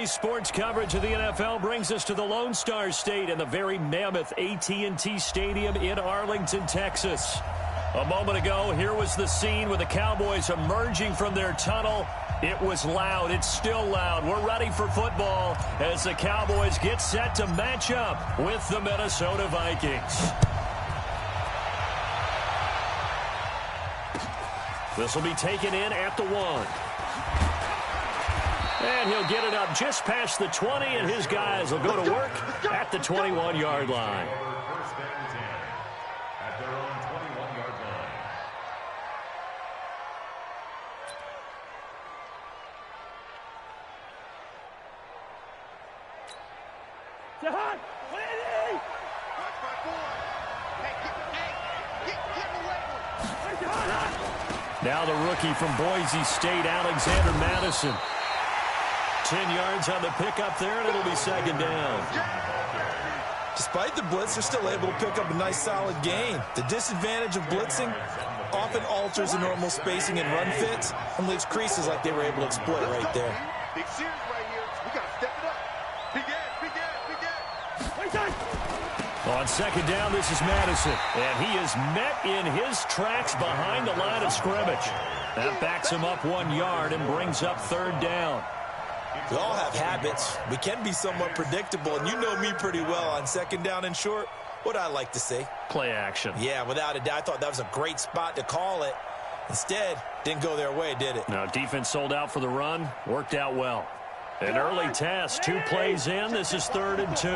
Today's sports coverage of the NFL brings us to the Lone Star State and the very mammoth AT&T Stadium in Arlington, Texas. A moment ago, here was the scene with the Cowboys emerging from their tunnel. It was loud. It's still loud. We're ready for football as the Cowboys get set to match up with the Minnesota Vikings. This will be taken in at the 1. And he'll get it up just past the 20, and his guys will go to work at the 21-yard line. Now the rookie from Boise State, Alexander Madison. 10 yards on the pickup there, and it'll be second down. Despite the blitz, they're still able to pick up a nice, solid gain. The disadvantage of blitzing often alters the normal spacing and run fits and leaves creases like they were able to exploit right there. Big series right here. We got to step it up. Big end. On second down, this is Madison, and he is met in his tracks behind the line of scrimmage. That backs him up 1 yard and brings up third down. We all have habits. We can be somewhat predictable, and you know me pretty well on second down and short. What I like to say? Play action. Yeah, without a doubt. I thought that was a great spot to call it. Instead, didn't go their way, did it? Now, defense sold out for the run. Worked out well. An early test. 2 plays in. This is 3rd and 2.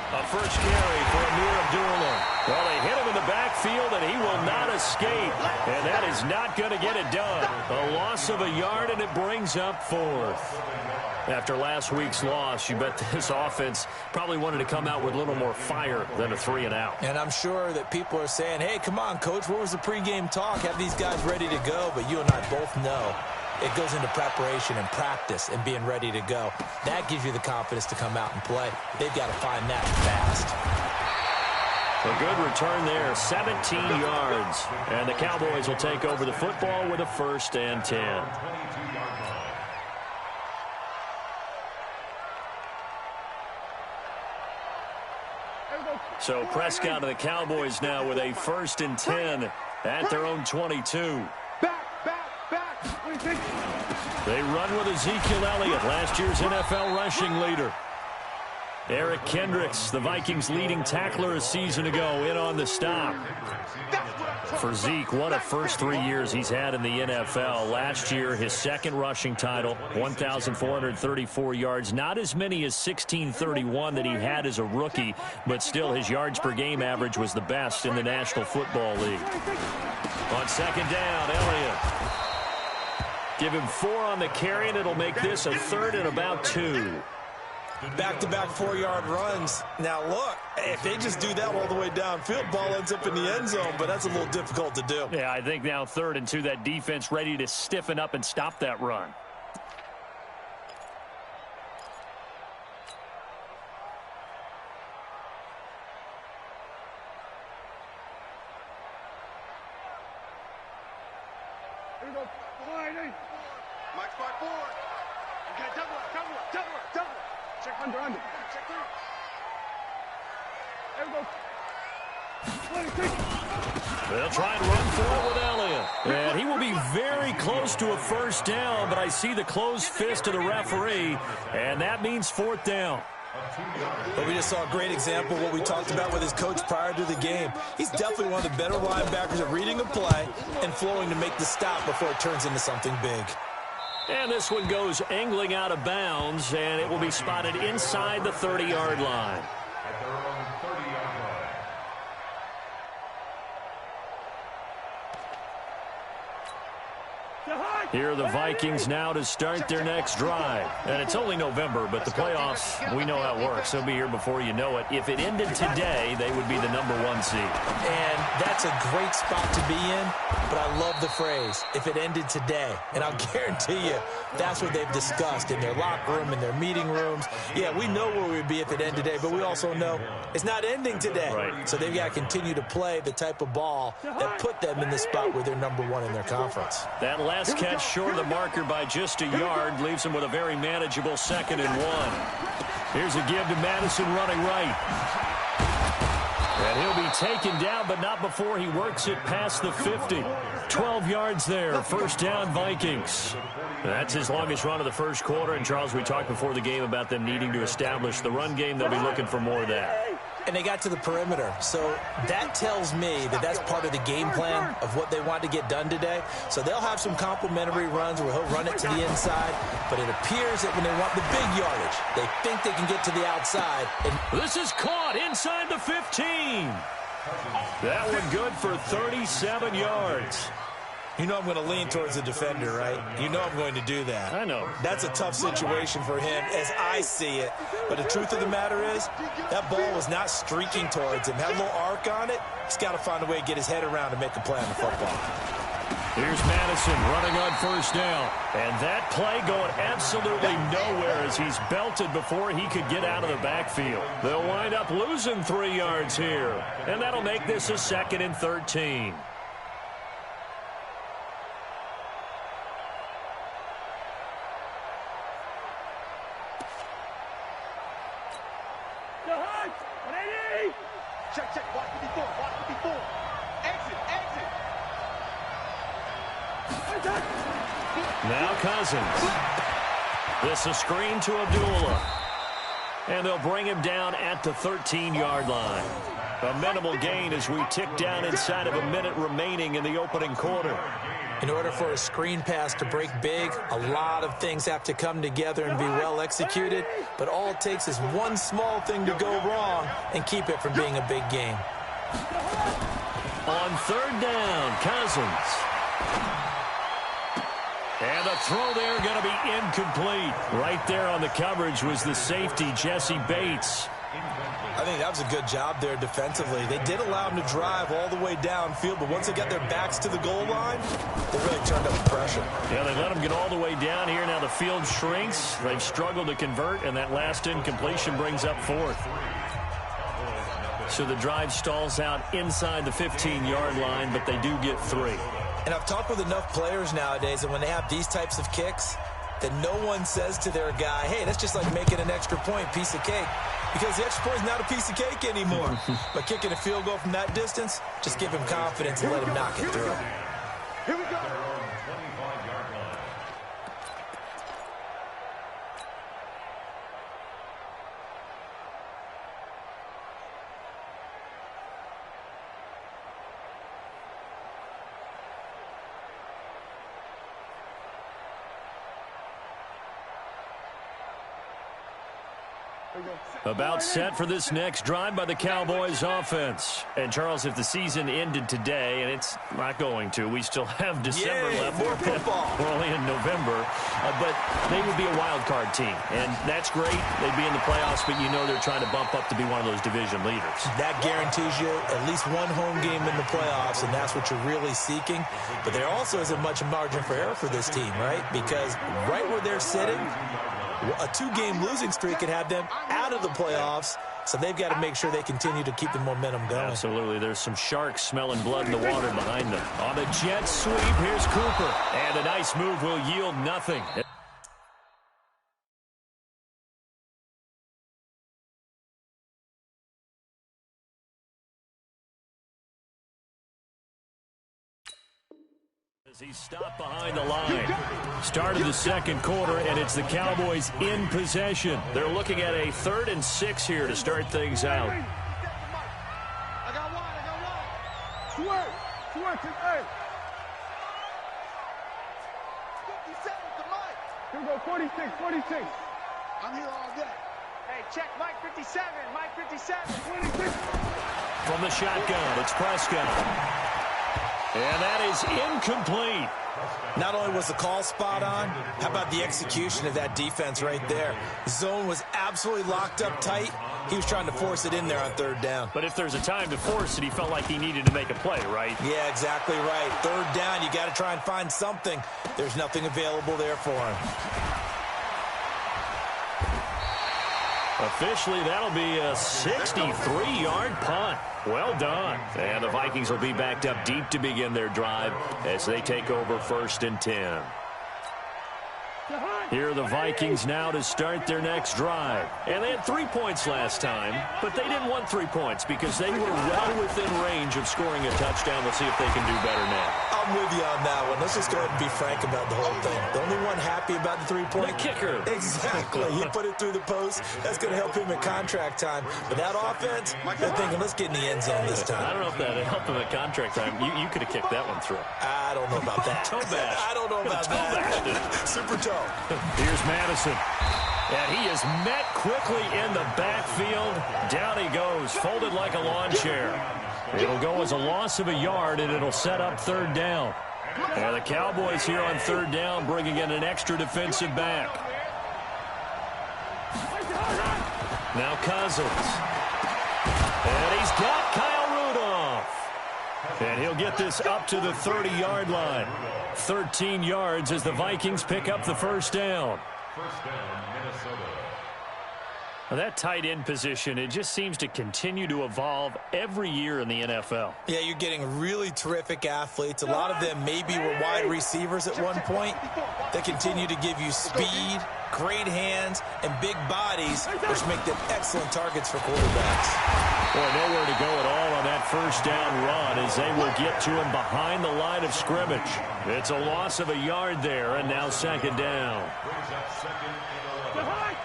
A first carry for Amir Abdullah. Well, they hit him in the backfield, and he will not escape. And that is not going to get it done. A loss of a yard, and it brings up 4th. After last week's loss, you bet this offense probably wanted to come out with a little more fire than a 3 and out. And I'm sure that people are saying, hey, come on, Coach, where was the pregame talk? Have these guys ready to go? But you and I both know it goes into preparation and practice and being ready to go. That gives you the confidence to come out and play. They've got to find that fast. A good return there, 17 yards. And the Cowboys will take over the football with a 1st and 10. So Prescott of the Cowboys now with a 1st and 10 at their own 22. They run with Ezekiel Elliott, last year's NFL rushing leader. Eric Kendricks, the Vikings' leading tackler a season ago, in on the stop. For Zeke, what a first 3 years he's had in the NFL. Last year, his 2nd rushing title, 1,434 yards. Not as many as 1,631 that he had as a rookie, but still his yards per game average was the best in the National Football League. On second down, Elliott. Give him 4 on the carry, and it'll make this a 3rd and about 2. Back-to-back 4-yard runs. Now, look, if they just do that all the way downfield, ball ends up in the end zone, but that's a little difficult to do. Yeah, I think now 3rd and 2, that defense ready to stiffen up and stop that run. Here we go. Mike's by 4. Okay, double it. Check under. Check 3. There we go. They'll try and run for it with Elliott. And he will be very close to a 1st down, but I see the closed fist of the referee, and that means 4th down. But we just saw a great example of what we talked about with his coach prior to the game. He's definitely one of the better linebackers at reading a play and flowing to make the stop before it turns into something big. And this one goes angling out of bounds, and it will be spotted inside the 30-yard line. Here are the Vikings now to start their next drive. And it's only November, but the playoffs, we know how it works. They'll be here before you know it. If it ended today, they would be the #1 seed. And that's a great spot to be in, but I love the phrase, if it ended today. And I'll guarantee you, that's what they've discussed in their locker room, in their meeting rooms. Yeah, we know where we'd be if it ended today, but we also know it's not ending today. Right. So they've got to continue to play the type of ball that put them in the spot where they're #1 in their conference. That last catch That's short of the marker by just a yard. Leaves him with a very manageable 2nd and 1. Here's a give to Madison running right. And he'll be taken down, but not before he works it past the 50. 12 yards there. First down, Vikings. That's his longest run of the first quarter. And, Charles, we talked before the game about them needing to establish the run game. They'll be looking for more of that. And they got to the perimeter. So that tells me that that's part of the game plan of what they want to get done today. So they'll have some complementary runs where he'll run it to the inside. But it appears that when they want the big yardage, they think they can get to the outside. And this is caught inside the 15. That one good for 37 yards. You know I'm going to lean towards the defender, right? You know I'm going to do that. I know. That's a tough situation for him as I see it. But the truth of the matter is, that ball was not streaking towards him. Had a little arc on it. He's got to find a way to get his head around and make a play on the football. Here's Madison running on first down. And that play going absolutely nowhere as he's belted before he could get out of the backfield. They'll wind up losing 3 yards here. And that'll make this a 2nd and 13. Check, watch 54, watch 54. Exit. Now Cousins. This a screen to Abdullah. And they'll bring him down at the 13-yard line. A minimal gain as we tick down inside of a minute remaining in the opening quarter. In order for a screen pass to break big, a lot of things have to come together and be well executed. But all it takes is one small thing to go wrong and keep it from being a big game. On 3rd down, Cousins. And the throw there going to be incomplete. Right there on the coverage was the safety, Jesse Bates. I think that was a good job there defensively. They did allow him to drive all the way downfield, but once they got their backs to the goal line, they really turned up the pressure. Yeah, they let him get all the way down here. Now the field shrinks. They've struggled to convert, and that last incompletion brings up 4th. So the drive stalls out inside the 15-yard line, but they do get 3. And I've talked with enough players nowadays, and when they have these types of kicks, that no one says to their guy, hey, that's just like making an extra point, piece of cake. Because the extra point is not a piece of cake anymore. But kicking a field goal from that distance, just give him confidence and let him knock it through. Here we go. About set for this next drive by the Cowboys offense. And, Charles, if the season ended today, and it's not going to, we still have December left. More football. We're only in November. But they would be a wild card team. And that's great. They'd be in the playoffs, but you know they're trying to bump up to be one of those division leaders. That guarantees you at least one home game in the playoffs, and that's what you're really seeking. But there also isn't much margin for error for this team, right? Because right where they're sitting, a 2-game losing streak could have them out of the playoffs, so they've got to make sure they continue to keep the momentum going. Absolutely. There's some sharks smelling blood in the water behind them. On the jet sweep, here's Cooper. And a nice move will yield nothing. He's stopped behind the line. Start of the second quarter, and it's the Cowboys in possession. They're looking at a 3rd and 6 here to start things out. I got one. Swerve to A. 57 to Mike. Here we go, 46. I'm here all day. Hey, check Mike 57. Mike 57. 26. From the shotgun, it's Prescott. And that is incomplete. Not only was the call spot on, how about the execution of that defense right there? The zone was absolutely locked up tight. He was trying to force it in there on 3rd down. But if there's a time to force it, he felt like he needed to make a play, right? Yeah, exactly right. 3rd down, you got to try and find something. There's nothing available there for him. Officially, that'll be a 63-yard punt. Well done. And the Vikings will be backed up deep to begin their drive as they take over 1st and 10. Here are the Vikings now to start their next drive. And they had 3 points last time, but they didn't want 3 points because they were well within range of scoring a touchdown. We'll see if they can do better now. I'm with you on that one. Let's just go ahead and be frank about the whole thing. The only one happy about the 3-point? The kicker. Exactly. He put it through the post. That's going to help him in contract time. But that offense, they're thinking, let's get in the end zone this time. I don't know if that helped him at contract time. You could have kicked that one through. I don't know about that. Toe bash. I don't know about that. Super toe. Here's Madison. And he is met quickly in the backfield. Down he goes, folded like a lawn chair. It'll go as a loss of a yard, and it'll set up 3rd down. And the Cowboys here on 3rd down bringing in an extra defensive back. Now Cousins. And he's got Kyle Rudolph. And he'll get this up to the 30-yard line. 13 yards as the Vikings pick up the 1st down. First down, Minnesota. Well, that tight end position, it just seems to continue to evolve every year in the NFL. Yeah, you're getting really terrific athletes. A lot of them maybe were wide receivers at one point. They continue to give you speed, great hands, and big bodies, which make them excellent targets for quarterbacks. Boy, nowhere to go at all on that 1st down run as they will get to him behind the line of scrimmage. It's a loss of a yard there, and now 2nd down. Brings up 2nd and 11.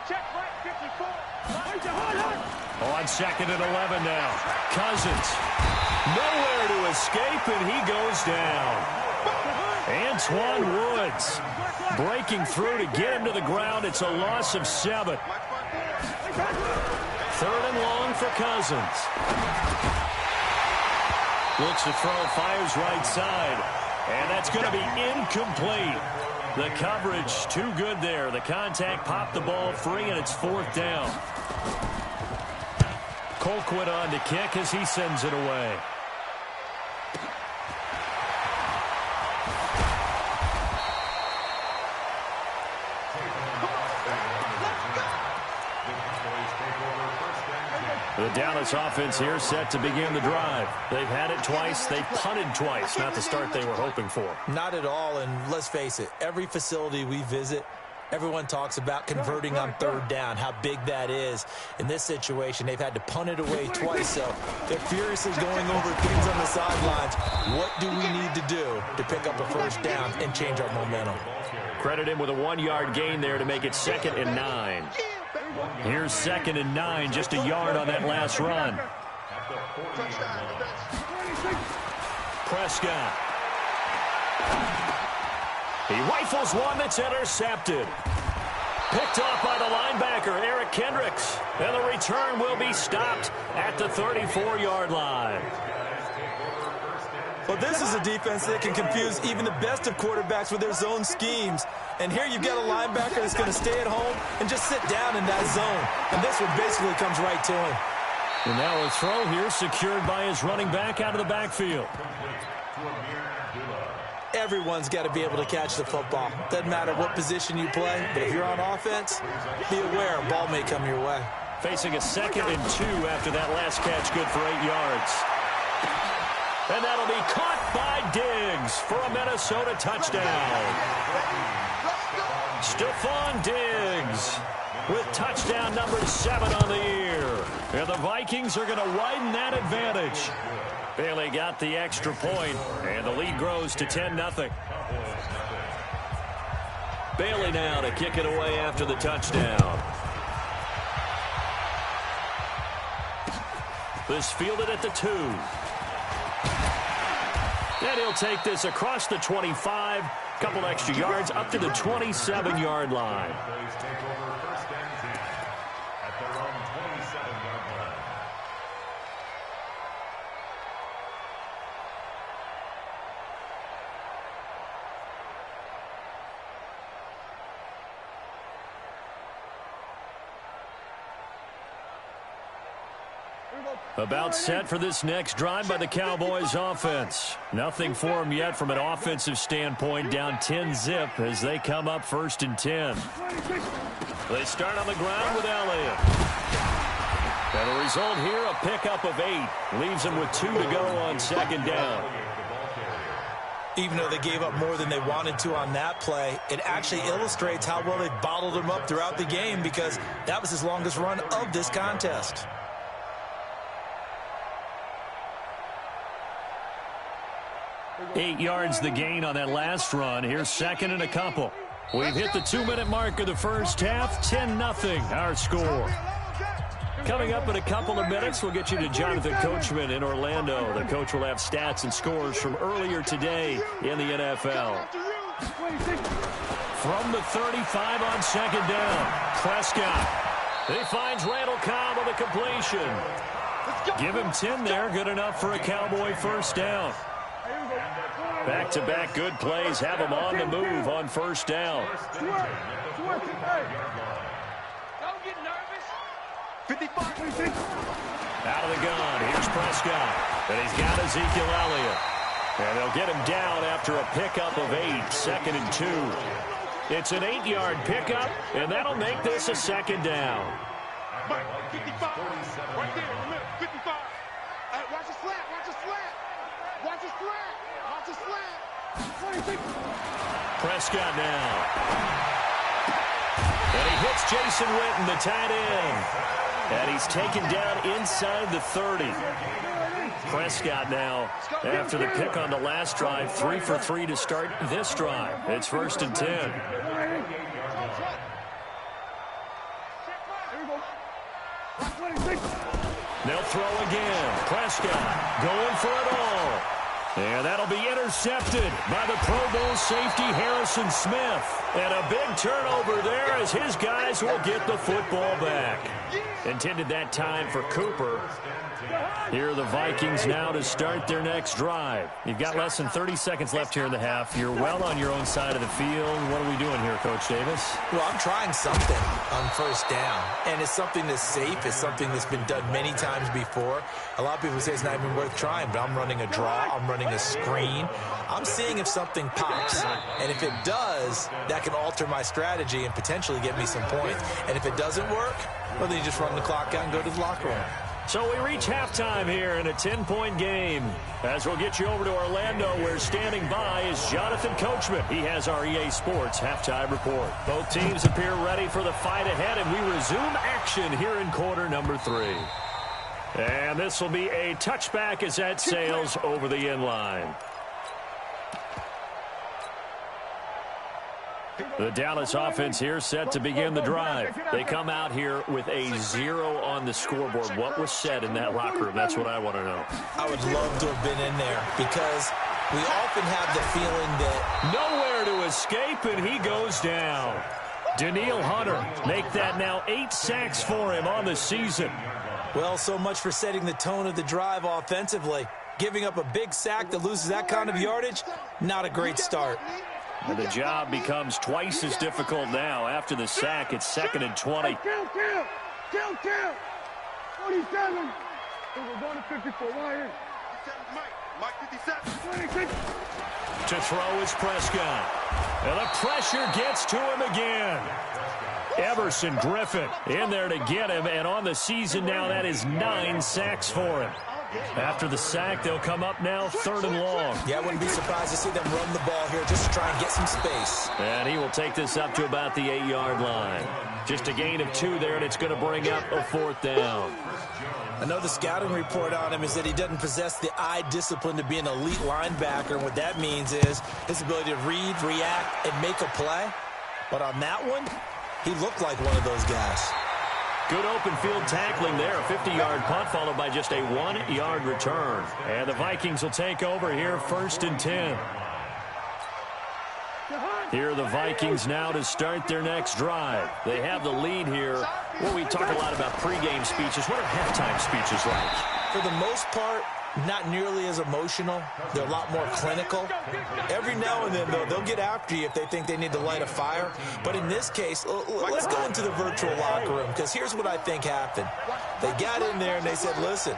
Check right, 54. On 2nd and 11 now. Cousins. Nowhere to escape, and he goes down. Antoine Woods breaking through to get him to the ground. It's a loss of 7. 3rd and long for Cousins. Looks to throw, fires right side. And that's going to be incomplete. The coverage too good there. The contact popped the ball free, and it's 4th down. Colquitt on to kick as he sends it away. The Dallas offense here set to begin the drive. They've had it twice. They've punted twice. Not the start they were hoping for. Not at all, and let's face it, every facility we visit, everyone talks about converting on 3rd down, how big that is. In this situation, they've had to punt it away twice, so they're furiously going over things on the sidelines. What do we need to do to pick up a 1st down and change our momentum? Credit him with a 1-yard gain there to make it 2nd and 9. Here's 2nd and 9, just a yard on that last run. Prescott. He rifles one that's intercepted. Picked off by the linebacker, Eric Kendricks. And the return will be stopped at the 34-yard line. Well, this is a defense that can confuse even the best of quarterbacks with their zone schemes. And here you've got a linebacker that's going to stay at home and just sit down in that zone. And this one basically comes right to him. And now a throw here secured by his running back out of the backfield. Everyone's got to be able to catch the football. Doesn't matter what position you play, but if you're on offense, be aware a ball may come your way. Facing a 2nd and 2 after that last catch, good for 8 yards. And that'll be caught by Diggs for a Minnesota touchdown. Stephon Diggs with touchdown number 7 on the year. And the Vikings are going to widen that advantage. Bailey got the extra point, and the lead grows to 10-0. Bailey now to kick it away after the touchdown. This fielded at the 2. And he'll take this across the 25, couple extra yards up to the 27-yard line. About set for this next drive by the Cowboys offense. Nothing for them yet from an offensive standpoint, down 10-zip as they come up 1st and 10. They start on the ground with Elliott. And the result here, a pickup of 8. Leaves them with 2 to go on second down. Even though they gave up more than they wanted to on that play, it actually illustrates how well they bottled them up throughout the game, because that was his longest run of this contest. Eight yards the gain on that last run. Here's second and a couple. We've hit the 2-minute mark of the first half. 10-0 our score. Coming up in a couple of minutes, we'll get you to Jonathan Coachman in Orlando. The coach will have stats and scores from earlier today in the NFL. From the 35 on second down, Prescott. He finds Randall Cobb on the completion. Give him 10 there, good enough for a Cowboy first down. Back-to-back good plays have him on the move on first down. Don't get nervous. 55. Out of the gun, here's Prescott. And he's got Ezekiel Elliott. And they'll get him down after a pickup of 8, second and 2. It's an 8-yard pickup, and that'll make this a second down. Mike, 55. Right there, in the middle, 55. Watch the slant, watch the slant. Watch the slant. Watch the slant. Prescott now. And he hits Jason Witten, the tight end. And he's taken down inside the 30. Prescott now, after the pick on the last drive, 3 for 3 to start this drive. It's first and 10. They'll throw again. Prescott going for it all. And that'll be intercepted by the Pro Bowl safety Harrison Smith. And a big turnover there as his guys will get the football back. Intended that time for Cooper. Here are the Vikings now to start their next drive. You've got less than 30 seconds left here in the half. You're well on your own side of the field. What are we doing here, Coach Davis? Well, I'm trying something on first down, and it's something that's safe. It's something that's been done many times before. A lot of people say it's not even worth trying, but I'm running a draw. I'm running a screen. I'm seeing if something pops, and if it does, that can alter my strategy and potentially get me some points. And if it doesn't work, well, then you just run the clock out and go to the locker room. So we reach halftime here in a 10-point game. As we'll get you over to Orlando, where standing by is Jonathan Coachman. He has our EA Sports halftime report. Both teams appear ready for the fight ahead, and we resume action here in quarter number 3. And this will be a touchback as that sails over the end line. The Dallas offense here set to begin the drive. They come out here with a 0 on the scoreboard. What was said in that locker room? That's what I want to know. I would love to have been in there, because we often have the feeling that nowhere to escape, and he goes down. Danielle Hunter make that now 8 sacks for him on the season. Well, so much for setting the tone of the drive offensively. Giving up a big sack that loses that kind of yardage, not a great start. And the job becomes twice as difficult now. After the sack, it's second and 20. Count. 47. We're going to 54. Right here. Mike 57. 26. To throw is Prescott. And the pressure gets to him again. Everson Griffin in there to get him. And on the season now, that is 9 sacks for him. After the sack, they'll come up now 3rd and long. Yeah, I wouldn't be surprised to see them run the ball here just to try and get some space. And he will take this up to about the 8-yard line. Just a gain of 2 there, and it's going to bring up a 4th down. I know the scouting report on him is that he doesn't possess the eye discipline to be an elite linebacker. And what that means is his ability to read, react, and make a play. But on that one, he looked like one of those guys. Good open field tackling there. A 50-yard punt followed by just a 1-yard return. And the Vikings will take over here 1st and 10. Here are the Vikings now to start their next drive. They have the lead here. Well, we talk a lot about pregame speeches. What are halftime speeches like? For the most part, not nearly as emotional. They're a lot more clinical. Every now and then, though, they'll get after you if they think they need to light a fire. But in this case, let's go into the virtual locker room, because here's what I think happened. They got in there and they said, listen,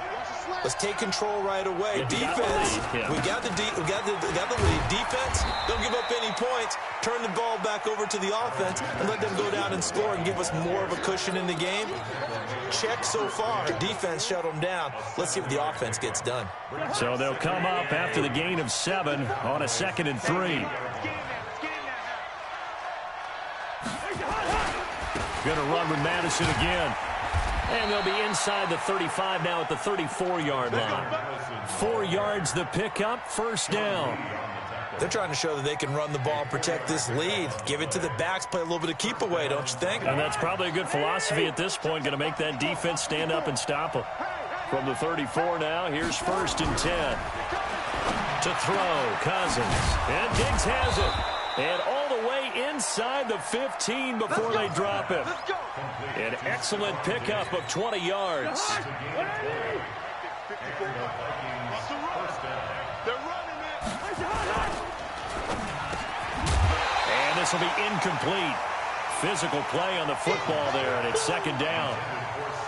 Let's take control right away. Defense, we got the lead. Defense, don't give up any points. Turn the ball back over to the offense and let them go down and score and give us more of a cushion in the game. Check so far. Defense shut them down. Let's see what the offense gets done. So they'll come up after the gain of 7 on a 2nd and 3. Going to run with Madison again. And they'll be inside the 35 now at the 34-yard line. 4 yards the pickup, first down. They're trying to show that they can run the ball and protect this lead. Give it to the backs, play a little bit of keep away, don't you think? And that's probably a good philosophy at this point. Going to make that defense stand up and stop them. From the 34 now, here's 1st and 10. To throw, Cousins. And Diggs has it. And all the way inside the 15 before they drop him. An excellent pickup of 20 yards. And this will be incomplete. Physical play on the football there, and it's 2nd down.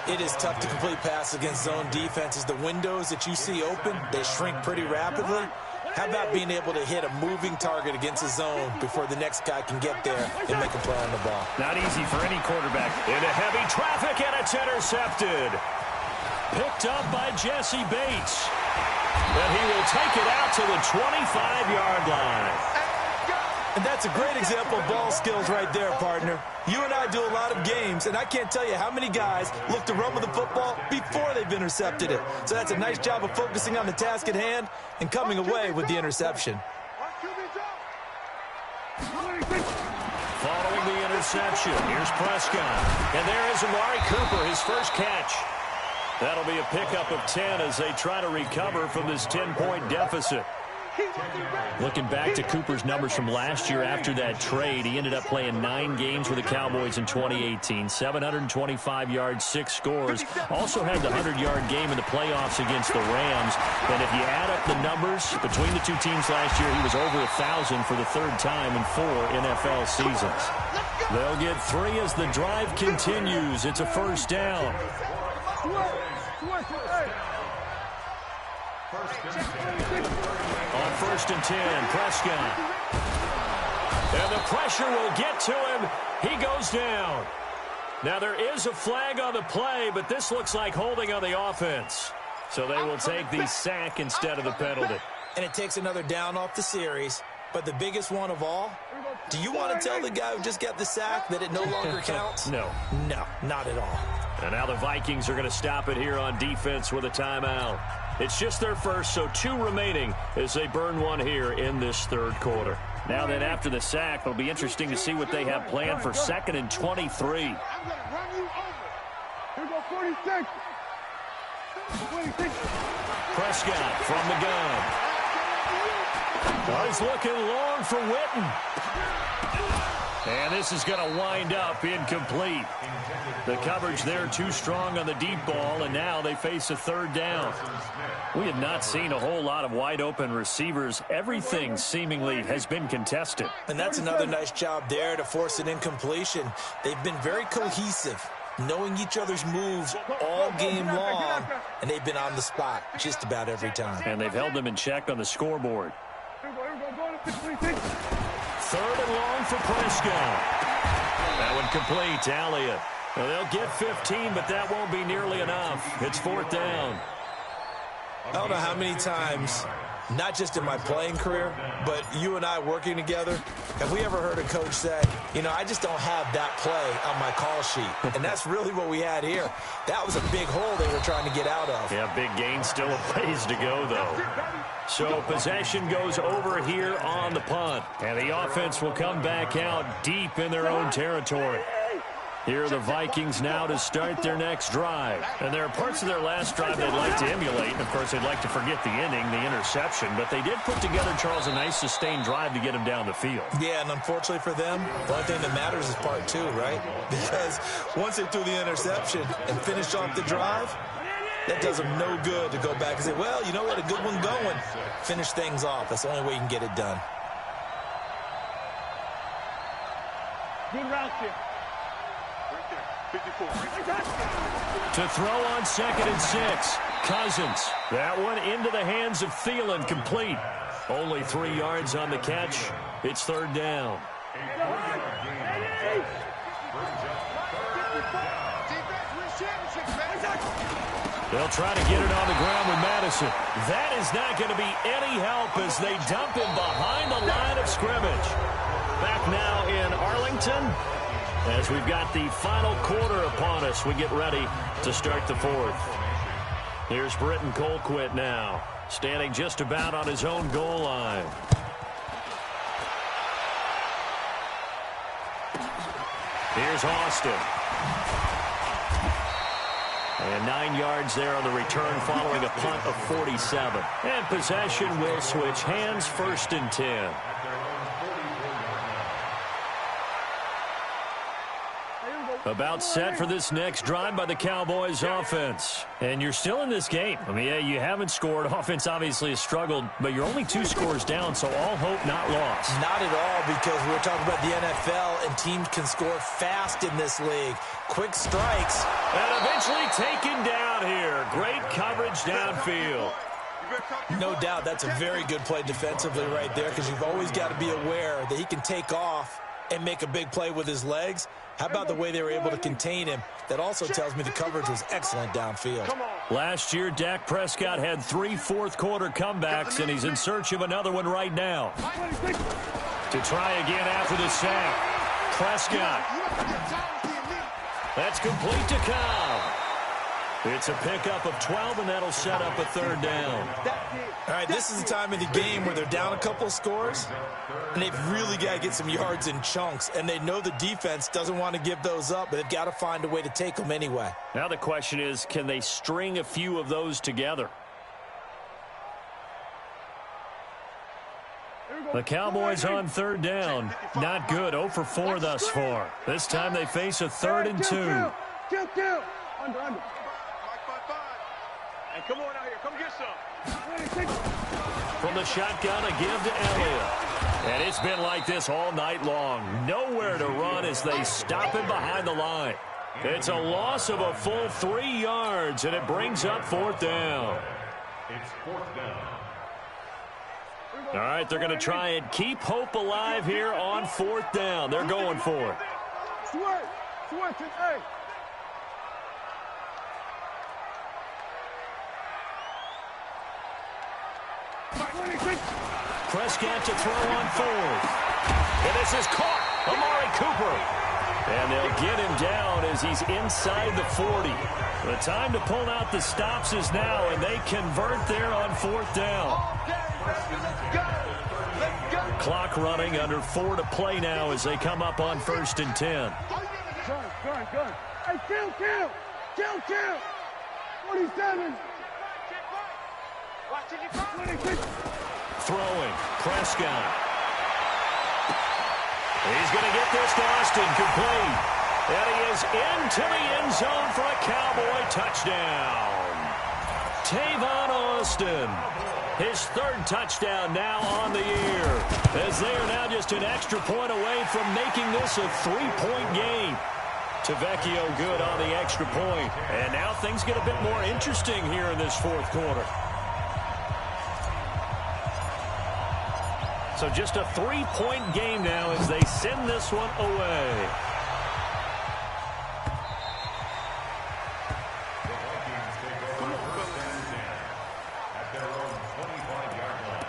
It is tough to complete pass against zone defenses. The windows that you see open, they shrink pretty rapidly. How about being able to hit a moving target against a zone before the next guy can get there and make a play on the ball? Not easy for any quarterback. Into heavy traffic, and it's intercepted. Picked up by Jesse Bates. And he will take it out to the 25-yard line. And that's a great example of ball skills right there, partner. You and I do a lot of games, and I can't tell you how many guys look to run with the football before they've intercepted it. So that's a nice job of focusing on the task at hand and coming away with the interception. Following the interception, here's Prescott. And there is Amari Cooper, his first catch. That'll be a pickup of 10 as they try to recover from this 10-point deficit. Looking back to Cooper's numbers from last year after that trade, he ended up playing 9 games with the Cowboys in 2018. 725 yards, 6 scores. Also had the 100-yard game in the playoffs against the Rams. And if you add up the numbers between the two teams last year, he was over 1,000 for the 3rd time in 4 NFL seasons. They'll get 3 as the drive continues. It's a first down. On 1st and 10, Prescott. And the pressure will get to him. He goes down. Now there is a flag on the play, but this looks like holding on the offense. So they will take the sack instead of the penalty. And it takes another down off the series. But the biggest one of all, do you want to tell the guy who just got the sack that it no longer counts? No. No, not at all. And now the Vikings are going to stop it here on defense with a timeout. It's just their first, so 2 remaining as they burn 1 here in this 3rd quarter. Now then, after the sack, it'll be interesting to see what they have planned for 2nd and 23. I'm going to run you over. Here go 46. 26. Prescott from the gun. Oh, he's looking long for Witten. And this is going to wind up incomplete. The coverage there too strong on the deep ball, and now they face a 3rd down. We have not seen a whole lot of wide-open receivers. Everything seemingly has been contested. And that's another nice job there to force an incompletion. They've been very cohesive, knowing each other's moves all game long, and they've been on the spot just about every time. And they've held them in check on the scoreboard. 3rd and long for Prescott. That one complete to Elliott. Well, they'll get 15, but that won't be nearly enough. It's 4th down. I don't know how many times, not just in my playing career, but you and I working together, have we ever heard a coach say, you know, I just don't have that play on my call sheet. And that's really what we had here. That was a big hole they were trying to get out of. Yeah, big gain, still a ways to go, though. So possession goes over here on the punt. And the offense will come back out deep in their own territory. Here are the Vikings now to start their next drive. And there are parts of their last drive they'd like to emulate. And, of course, they'd like to forget the ending, the interception. But they did put together, Charles, a nice sustained drive to get them down the field. Yeah, and unfortunately for them, the only thing that matters is part 2, right? Because once they threw the interception and finished off the drive, that does them no good to go back and say, well, you know what, a good one going. Finish things off. That's the only way you can get it done. Good route here. To throw on 2nd and 6. Cousins. That one into the hands of Thielen, complete. Only 3 yards on the catch. It's third down. They'll try to get it on the ground with Madison. That is not going to be any help as they dump him behind the line of scrimmage. Back now in Arlington as we've got the final quarter upon us. We get ready to start the fourth. Here's Britton Colquitt now, standing just about on his own goal line. Here's Austin. And 9 yards there on the return following a punt of 47. And possession will switch hands, 1st and 10. About set for this next drive by the Cowboys offense. And you're still in this game. I mean, yeah, you haven't scored. Offense obviously has struggled, but you're only 2 scores down, so all hope not lost. Not at all, because we're talking about the NFL, and teams can score fast in this league. Quick strikes. And eventually taken down here. Great coverage downfield. No doubt that's a very good play defensively right there, because you've always got to be aware that he can take off and make a big play with his legs. How about the way they were able to contain him? That also tells me the coverage was excellent downfield. Last year, Dak Prescott had 3 fourth-quarter comebacks, and he's in search of another one right now. To try again after the sack. Prescott. That's complete to Cobb. It's a pickup of 12, and that'll set up a third down. All right, this is the time of the game where they're down a couple scores, and they've really got to get some yards in chunks, and they know the defense doesn't want to give those up, but they've got to find a way to take them anyway. Now the question is, can they string a few of those together? The Cowboys on third down. Not good. 0 for 4 thus far. This time they face a 3rd and 2. Under. And come on out here. Come get some. From the shotgun, a give to Elliott. And it's been like this all night long. Nowhere to run as they stop him behind the line. It's a loss of a full 3 yards, and it brings up 4th down. It's 4th down. All right, they're going to try and keep hope alive here on 4th down. They're going for it. Switch it, hey. Prescott to throw on 4th. And this is caught. Amari Cooper. And they'll get him down as he's inside the 40. The time to pull out the stops is now, and they convert there on 4th down. Clock running, under 4 to play now as they come up on 1st and 10. Gun. Hey, kill. 47. Throwing. Prescott. He's going to get this to Austin, complete. And he is into the end zone for a Cowboy touchdown. Tavon Austin. His 3rd touchdown now on the year, as they are now just an extra point away from making this a 3-point game. Tavecchio good on the extra point. And now things get a bit more interesting here in this 4th quarter. So just a 3-point game now as they send this one away. At their own 25-yard line.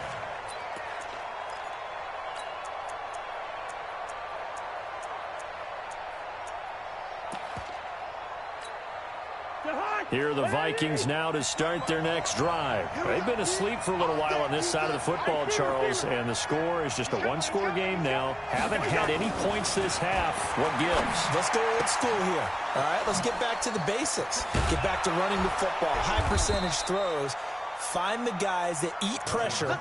Here are the Vikings now to start their next drive. They've been asleep for a little while on this side of the football, Charles, and the score is just a 1-score game now. Haven't had any points this half. What gives? Let's go old school here. All right, let's get back to the basics. Get back to running the football, high percentage throws. Find the guys that eat pressure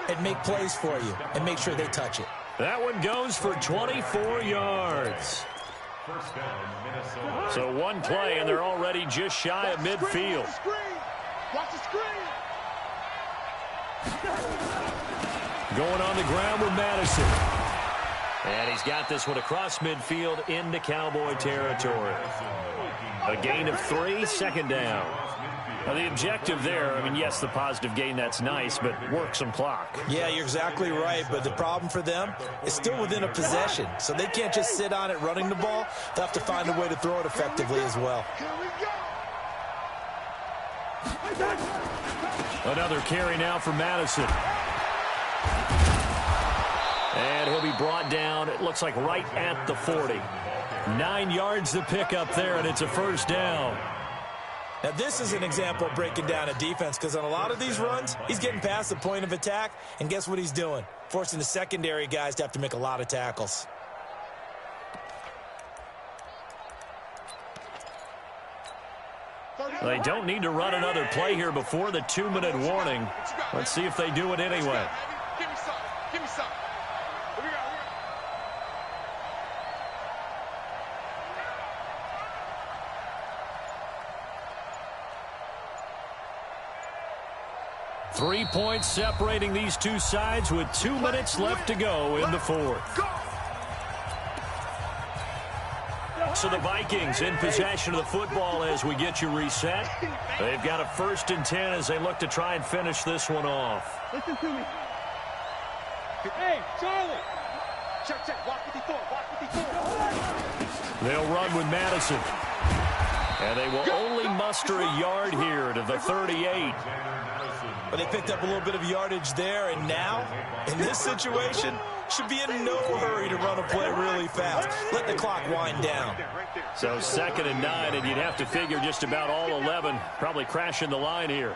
and make plays for you and make sure they touch it. That one goes for 24 yards. First down, Minnesota. So one play, and they're already just shy of midfield. Watch the screen. Going on the ground with Madison. And he's got this one across midfield into Cowboy territory. A gain of 3, 2nd down. Well, the objective there, I mean, yes, the positive gain, that's nice, but work some clock. Yeah, you're exactly right, but the problem for them is still within a possession, so they can't just sit on it running the ball. They'll have to find a way to throw it effectively as well. Another carry now for Madison. And he'll be brought down, it looks like right at the 40. 9 yards to pick up there, and it's a first down. Now, this is an example of breaking down a defense, because on a lot of these runs, he's getting past the point of attack, and guess what he's doing? Forcing the secondary guys to have to make a lot of tackles. They don't need to run another play here before the 2-minute warning. Let's see if they do it anyway. Give me some. Give me some. What we got? 3 points separating these two sides with 2 minutes left to go in the fourth. So the Vikings in possession of the football as we get you reset. They've got a 1st and 10 as they look to try and finish this one off. Listen to me. Hey, Charlie. Check, check. Watch 54. Watch 54. They'll run with Madison. And they will only muster a yard here to the 38. But they picked up a little bit of yardage there, and now, in this situation, should be in no hurry to run a play really fast. Let the clock wind down. So 2nd and 9, and you'd have to figure just about all 11 probably crashing the line here.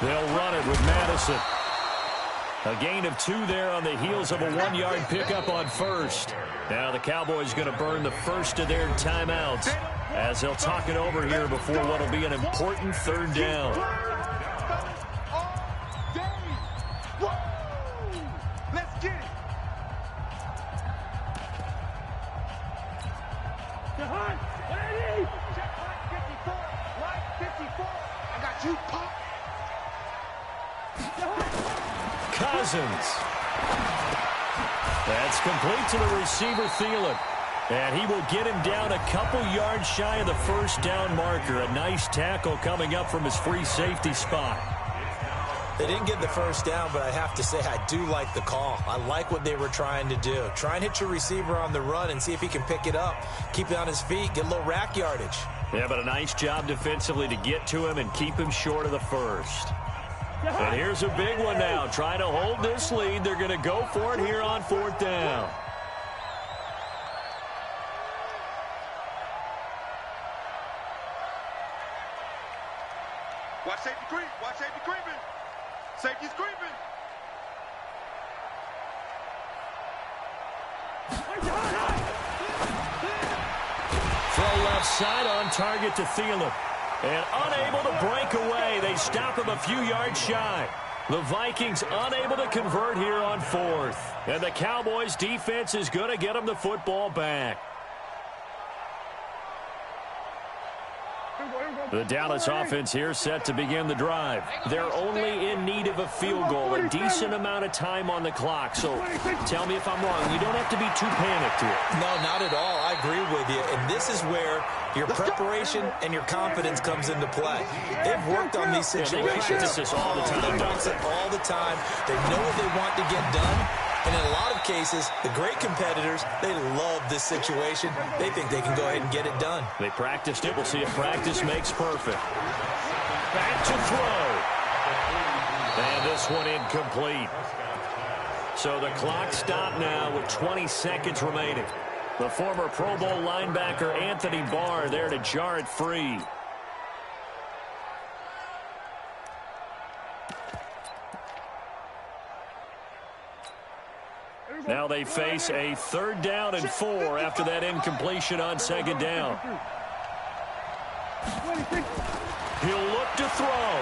They'll run it with Madison. A gain of 2 there on the heels of a 1-yard pickup on 1st. Now the Cowboys going to burn the first of their timeouts as they'll talk it over here before what will be an important 3rd down. Let's get it. Check line 54. Line 54. I got you, Pop. Cousins. That's complete to the receiver, Thielen. And he will get him down a couple yards shy of the 1st down marker. A nice tackle coming up from his free safety spot. They didn't get the 1st down, but I have to say I do like the call. I like what they were trying to do. Try and hit your receiver on the run and see if he can pick it up. Keep it on his feet, get a little rack yardage. Yeah, but a nice job defensively to get to him and keep him short of the 1st. And here's a big one now. Trying to hold this lead. They're going to go for it here on 4th down. Watch safety creep. Watch safety creeping. Safety's creeping. Throw left side on target to Thielen. And unable to break away. They stop him a few yards shy. The Vikings unable to convert here on 4th. And the Cowboys defense is going to get them the football back. The Dallas offense here set to begin the drive. They're only in need of a field goal, a decent amount of time on the clock. So tell me if I'm wrong. You don't have to be too panicked here. No, not at all. I agree with you. And this is where your preparation and your confidence comes into play. They've worked on these situations. They practice this all the time. They practice it all the time. They know what they want to get done. And in a lot of cases, the great competitors, they love this situation. They think they can go ahead and get it done. They practiced it. We'll see if practice makes perfect. Back to throw. And this one incomplete. So the clock stopped now with 20 seconds remaining. The former Pro Bowl linebacker Anthony Barr there to jar it free. Now they face a 3rd down and 4 after that incompletion on 2nd down. He'll look to throw.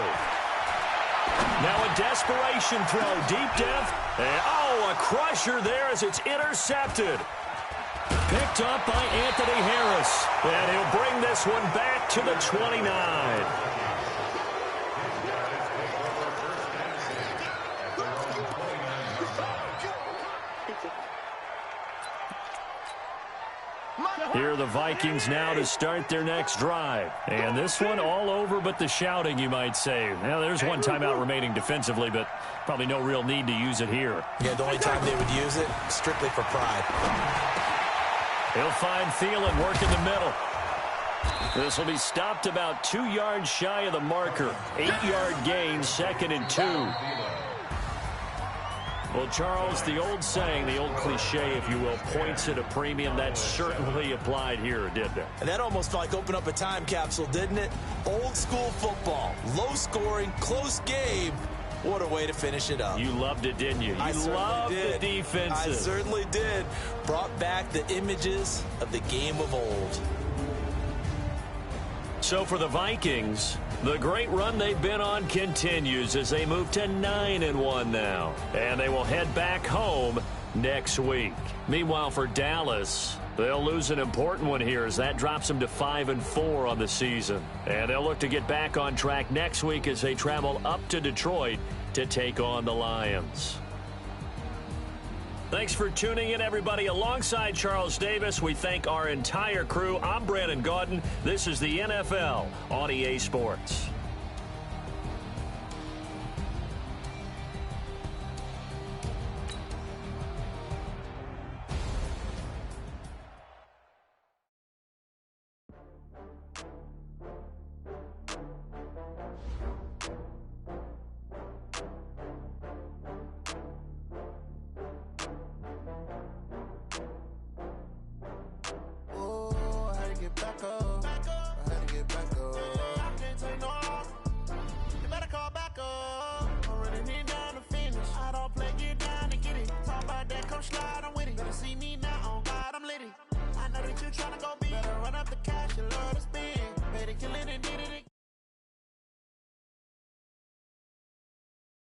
Now a desperation throw, deep depth. And, oh, a crusher there as it's intercepted. Picked up by Anthony Harris. And he'll bring this one back to the 29. Here are the Vikings now to start their next drive. And this one all over but the shouting, you might say. Now, there's one timeout remaining defensively, but probably no real need to use it here. Yeah, the only time they would use it, strictly for pride. He'll find Thielen working the middle. This will be stopped about 2 yards shy of the marker. 8-yard gain, 2nd and 2. Well, Charles, the old saying, the old cliche, if you will, points at a premium, that certainly applied here, didn't it? And that almost felt like opened up a time capsule, didn't it? Old school football, low scoring, close game. What a way to finish it up. You loved it, didn't you? You loved the defenses. I certainly did. Brought back the images of the game of old. So for the Vikings, the great run they've been on continues as they move to 9-1 now. And they will head back home next week. Meanwhile, for Dallas, they'll lose an important one here as that drops them to 5-4 on the season. And they'll look to get back on track next week as they travel up to Detroit to take on the Lions. Thanks for tuning in, everybody. Alongside Charles Davis, we thank our entire crew. I'm Brandon Gaudin. This is the NFL on EA Sports. Slide